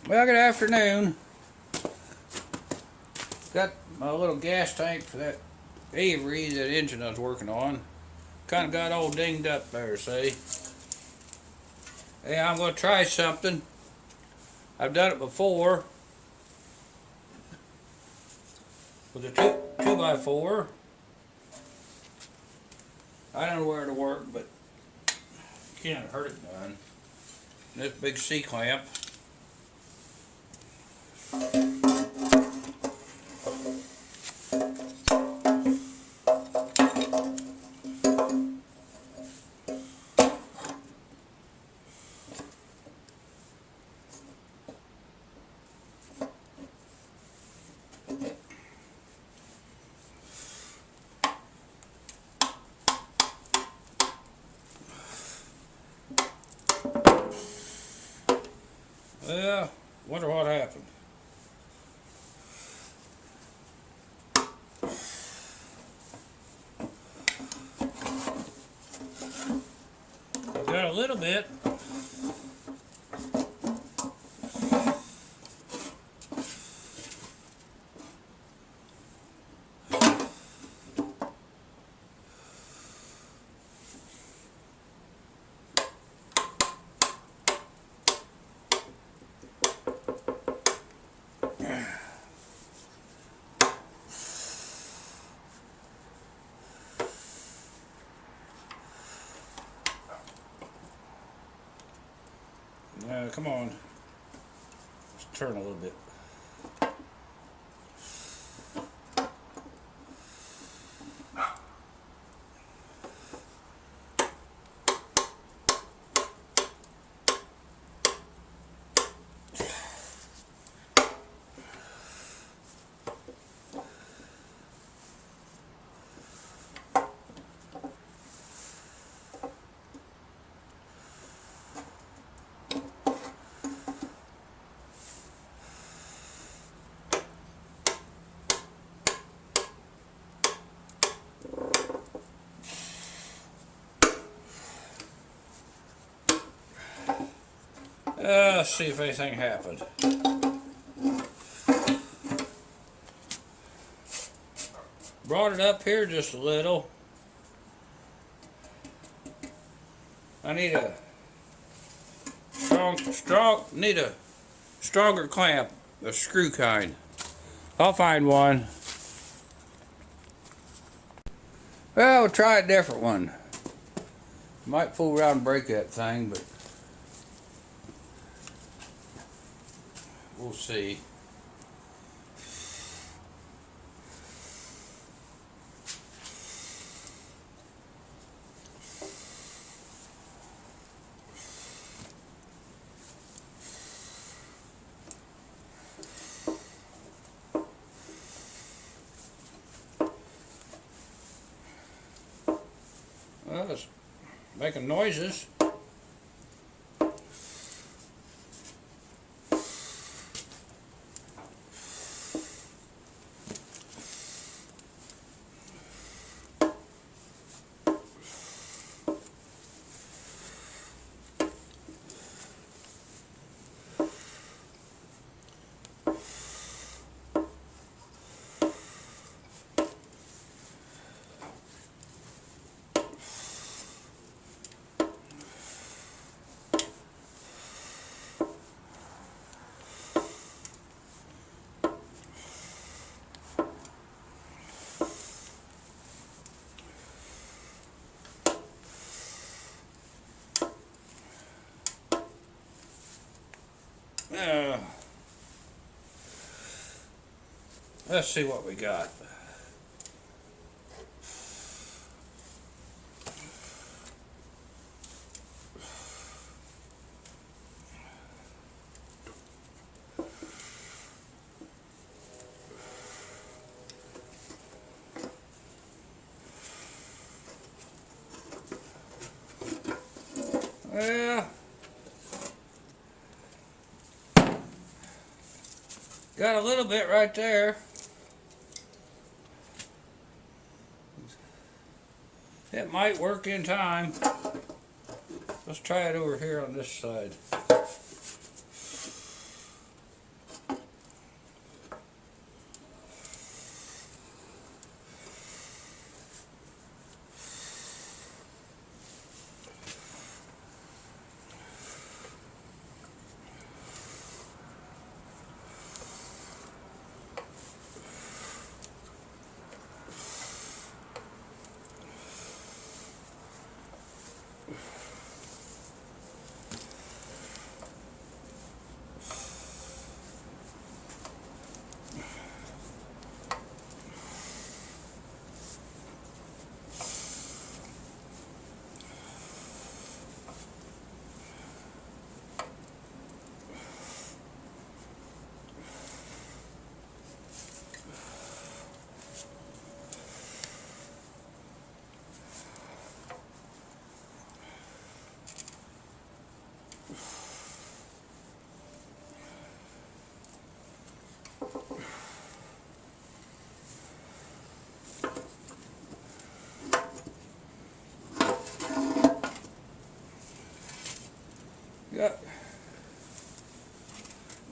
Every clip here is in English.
Well, good afternoon. Got my little gas tank for that Avery, that engine I was working on. Kind of got all dinged up there, see? Hey, I'm going to try something. I've done it before with a 2x4. I don't know where to work, but can't hurt it none. This big C-clamp. Well, wonder what happened. I've got a little bit. Come on. Let's turn a little bit. Let's see if anything happened. Brought it up here just a little. I need a need a stronger clamp, a screw kind. I'll find one. Well, we'll try a different one. Might fool around and break that thing, but we'll see. Well, it's making noises. Let's see what we got. Well, got a little bit right there. It might work in time. Let's try it over here on this side.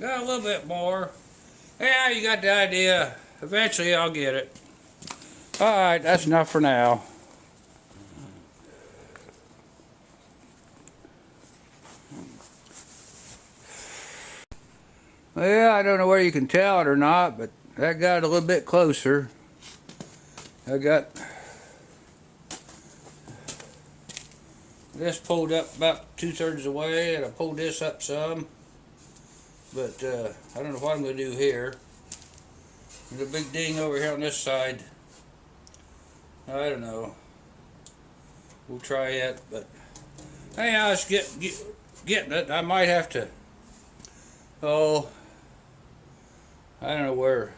Got a little bit more. Yeah, you got the idea. Eventually I'll get it. Alright, that's enough for now. Well, I don't know whether you can tell it or not, but that got a little bit closer. I got this pulled up about 2/3 of the way, and I pulled this up some. But I don't know what I'm going to do here. There's a big ding over here on this side. I don't know. We'll try it, but anyhow, it's getting it. I might have to. Oh, I don't know where.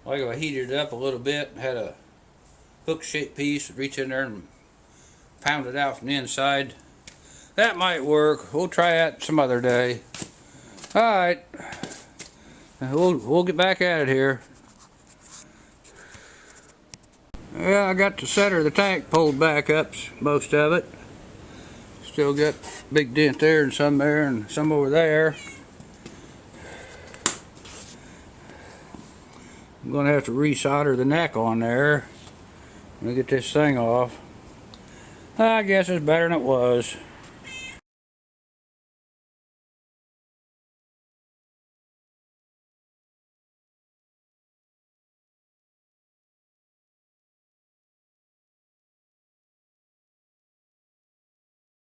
Like if I heated it up a little bit, had a hook-shaped piece, reach in there and pound it out from the inside. That might work. We'll try that some other day. All right, we'll get back at it here. Yeah, I got the center of the tank pulled back up, most of it. Still got a big dent there and some over there. I'm going to have to resolder the neck on there. Let me get this thing off. I guess it's better than it was.